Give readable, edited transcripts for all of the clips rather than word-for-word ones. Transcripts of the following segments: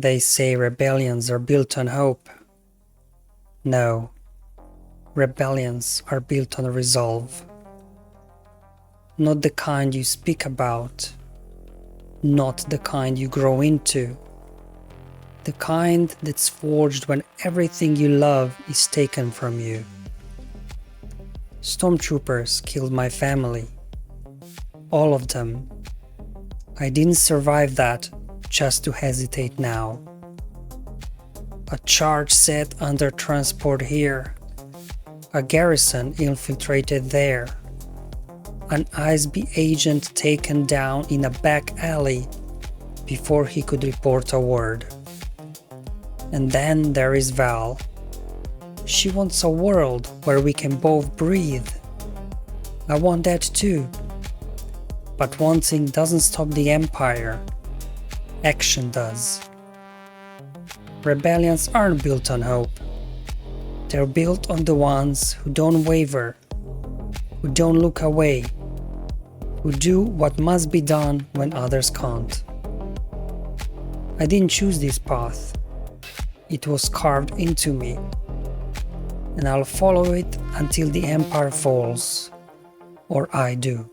They say rebellions are built on hope. No, rebellions are built on resolve. Not the kind you speak about, not the kind you grow into. The kind that's forged when everything you love is taken from you. Stormtroopers killed my family. All of them. I didn't survive that just to hesitate now. A charge set under transport here. A garrison infiltrated there. An ISB agent taken down in a back alley before he could report a word. And then there is Val. She wants a world where we can both breathe. I want that too. But wanting doesn't stop the Empire. Action does. Rebellions aren't built on hope. They're built on the ones who don't waver, who don't look away, who do what must be done when others can't. I didn't choose this path. It was carved into me. And I'll follow it until the Empire falls. Or I do.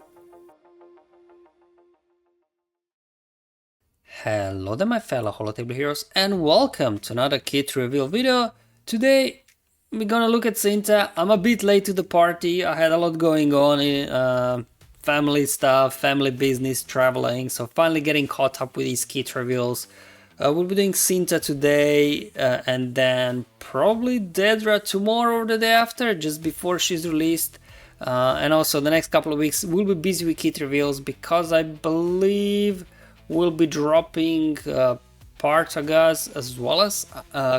Hello there my fellow holotable heroes and welcome to another kit reveal video. Today we're gonna look at Cinta. I'm a bit late to the party. I had a lot going on in family stuff, family business, traveling, so finally getting caught up with these kit reveals. We'll be doing Cinta today and then probably Dedra tomorrow or the day after, just before she's released. And also the next couple of weeks we'll be busy with kit reveals because I believe we'll be dropping Partagaz as well as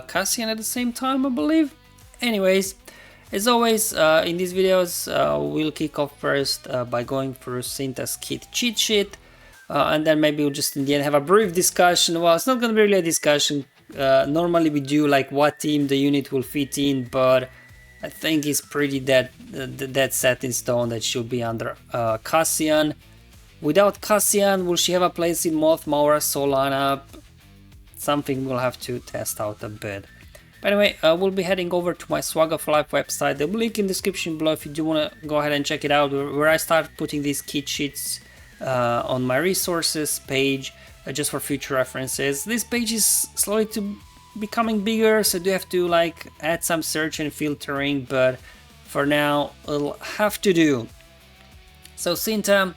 Cassian at the same time, I believe. Anyways, as always, in these videos we'll kick off first by going through Cinta's kit cheat sheet, and then maybe we'll just in the end have a brief discussion. Well, it's not gonna be really a discussion. Normally we do like what team the unit will fit in, but I think it's pretty dead set in stone that she'll be under Cassian. Without Cassian, will she have a place in Moth Maura Soul lineup? Something we'll have to test out a bit. But anyway, we'll be heading over to my SWGOH for Life website. There'll be a link in the description below if you do want to go ahead and check it out, where I start putting these kit sheets on my resources page just for future references. This page is slowly becoming bigger, so I do have to like add some search and filtering, but for now it'll have to do. So Cinta,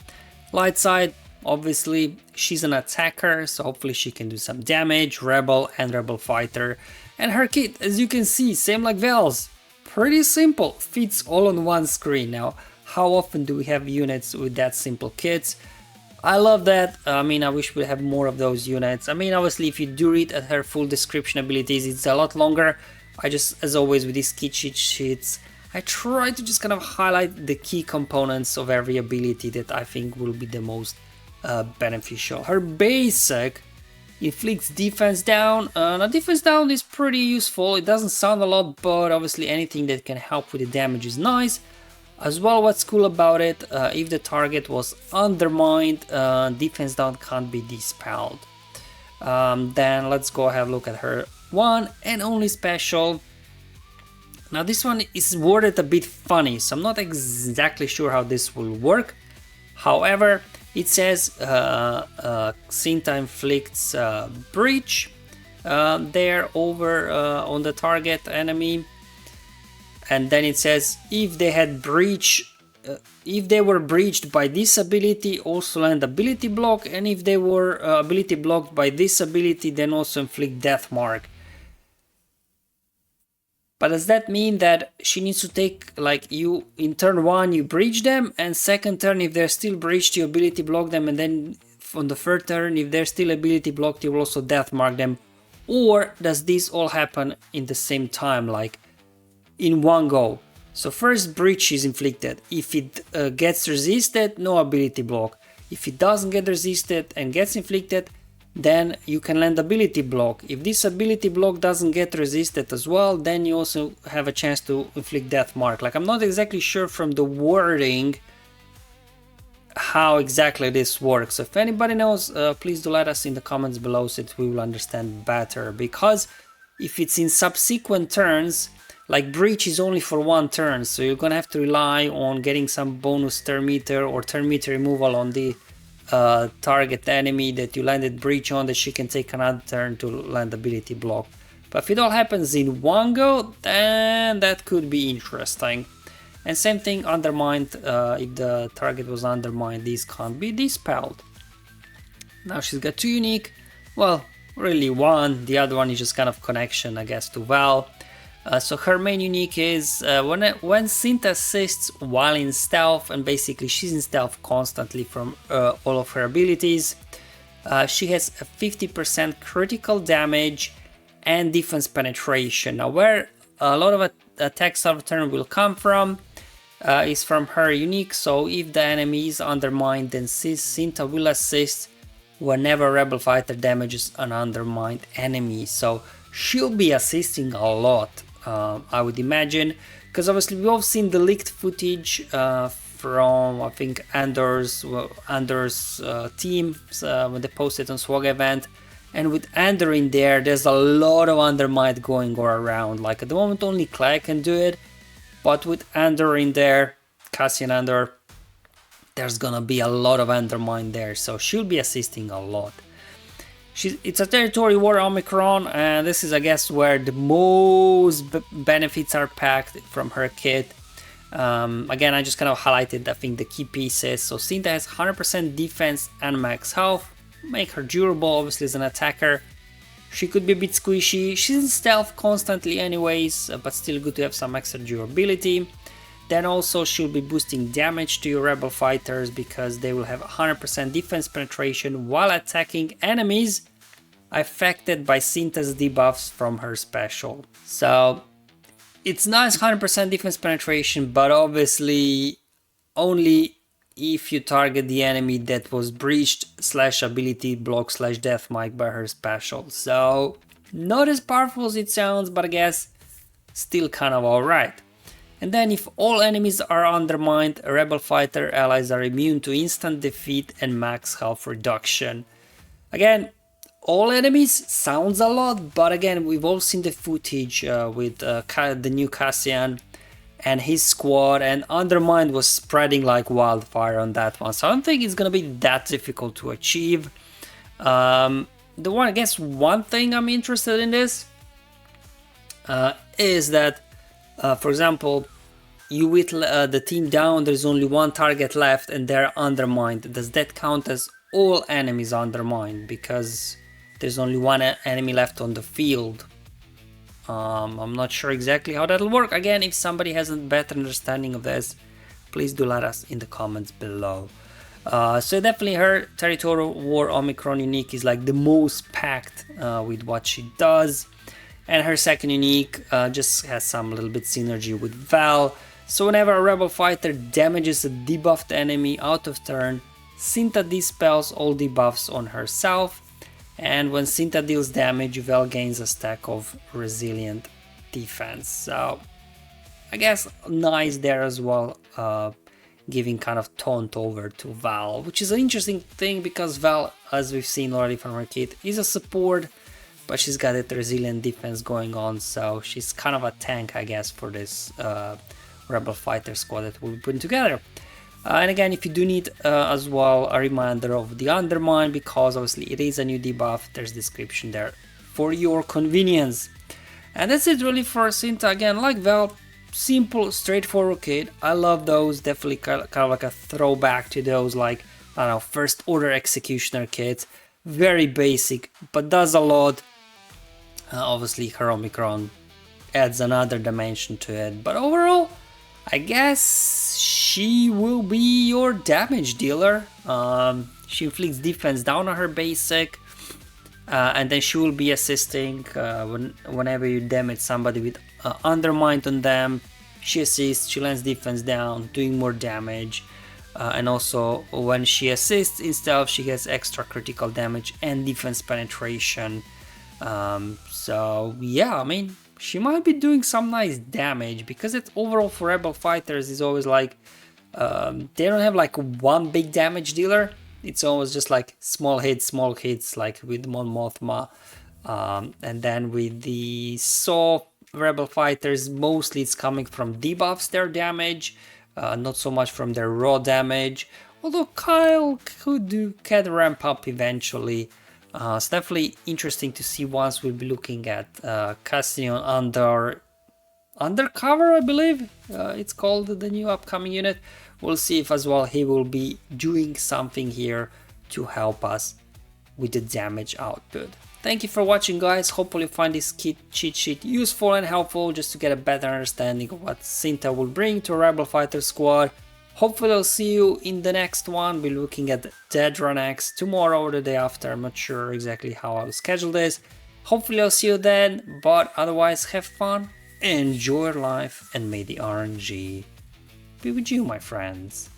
light side, obviously she's an attacker, so hopefully she can do some damage, rebel and rebel fighter. And her kit, as you can see, same like Vel's, pretty simple, fits all on one screen. Now, how often do we have units with that simple kits? I love that. I mean, I wish we have more of those units. I mean, obviously if you do read at her full description abilities, it's a lot longer. I just, as always with these kit sheets, I try to just kind of highlight the key components of every ability that I think will be the most beneficial. Her basic inflicts defense down. Now defense down is pretty useful. It doesn't sound a lot, but obviously anything that can help with the damage is nice. As well, what's cool about it, if the target was undermined, defense down can't be dispelled. Then let's go ahead and look at her one and only special. Now this one is worded a bit funny, so I'm not exactly sure how this will work. However, it says Cinta inflicts breach there over on the target enemy, and then it says if they had breach, if they were breached by this ability, also land ability block, and if they were ability blocked by this ability, then also inflict death mark. But does that mean that she needs to take, like, you in turn 1 you breach them, and second turn if they're still breached you ability block them, and then on the third turn if they're still ability blocked you will also death mark them? Or does this all happen in the same time, like in one go? So first breach is inflicted. If it gets resisted, no ability block. If it doesn't get resisted and gets inflicted, then you can land ability block. If this ability block doesn't get resisted as well, then you also have a chance to inflict death mark. Like, I'm not exactly sure from the wording how exactly this works. So if anybody knows, please do let us in the comments below so that we will understand better, because if it's in subsequent turns, like breach is only for one turn, so you're gonna have to rely on getting some bonus turn meter or turn meter removal on the target enemy that you landed breach on, that she can take another turn to land ability block. But if it all happens in one go, then that could be interesting. And same thing undermined, if the target was undermined, these can't be dispelled. Now she's got 2 unique, well, really one, the other one is just kind of connection, I guess, to Vel. So her main unique is when Cinta assists while in stealth, and basically she's in stealth constantly from all of her abilities, she has a 50% critical damage and defense penetration. Now where a lot of attacks out of turn will come from is from her unique, so if the enemy is undermined, then Cinta will assist whenever Rebel Fighter damages an undermined enemy. So she'll be assisting a lot, I would imagine, because obviously we've all seen the leaked footage from, I think, Andor's team when they posted on SWGOH event. And with Andor in there, there's a lot of undermined going around. Like at the moment only Claire can do it, but with Andor in there, Cassian Andor, there's gonna be a lot of undermine there, so she'll be assisting a lot. It's a territory war Omicron, and this is, I guess, where the most benefits are packed from her kit. Again, I just kind of highlighted, I think, the key pieces. So Cinta has 100% defense and max health, make her durable, obviously, as an attacker. She could be a bit squishy, she's in stealth constantly anyways, but still good to have some extra durability. Then also she'll be boosting damage to your Rebel Fighters, because they will have 100% defense penetration while attacking enemies affected by Cinta's debuffs from her special. So it's nice 100% defense penetration, but obviously only if you target the enemy that was breached / ability block / death mic by her special. So not as powerful as it sounds, but I guess still kind of alright. And then if all enemies are undermined, Rebel Fighter allies are immune to instant defeat and max health reduction. Again, all enemies sounds a lot, but again, we've all seen the footage with the new Cassian and his squad, and undermined was spreading like wildfire on that one, so I don't think it's gonna be that difficult to achieve. I guess one thing I'm interested in this is that, for example, you whittle the team down, there's only one target left and they're undermined. Does that count as all enemies undermined, because there's only one enemy left on the field? I'm not sure exactly how that'll work. Again, if somebody has a better understanding of this, please do let us in the comments below. So definitely her Territorial War Omicron unique is like the most packed with what she does. And her second unique just has some little bit synergy with Vel. So whenever a Rebel Fighter damages a debuffed enemy out of turn, Cinta dispels all debuffs on herself. And when Cinta deals damage, Vel gains a stack of resilient defense. So I guess nice there as well, giving kind of taunt over to Vel, which is an interesting thing, because Vel, as we've seen already from her kit, is a support, but she's got that resilient defense going on, so she's kind of a tank, I guess, for this Rebel Fighter squad that we'll be putting together. And again, if you do need as well a reminder of the Undermine, because obviously it is a new debuff, there's a description there for your convenience. And that's it really for Cinta. Again, like Vel, simple, straightforward kit. I love those, definitely kind of like a throwback to those, like, I don't know, first order executioner kits. Very basic, but does a lot. Obviously her Omicron adds another dimension to it, but overall, I guess she will be your damage dealer. She inflicts defense down on her basic, and then she will be assisting whenever you damage somebody with undermined on them. She assists, she lands defense down, doing more damage, and also when she assists in stealth, she gets extra critical damage and defense penetration. So yeah, I mean, she might be doing some nice damage, because it's overall for Rebel Fighters is always like They don't have like one big damage dealer. It's always just like small hits, like with Mon Mothma. And then with the Saw Rebel Fighters, mostly it's coming from debuffs their damage, not so much from their raw damage. Although Kyle can ramp up eventually. It's definitely interesting to see once we'll be looking at Cassian Undercover, I believe it's called, the new upcoming unit. We'll see if as well he will be doing something here to help us with the damage output. Thank you for watching, guys. Hopefully you find this cheat sheet useful and helpful just to get a better understanding of what Cinta will bring to a Rebel Fighter squad. Hopefully I'll see you in the next one. We're looking at Dead Run X tomorrow or the day after. I'm not sure exactly how I'll schedule this. Hopefully I'll see you then, but otherwise have fun, enjoy your life, and may the RNG be with you, my friends.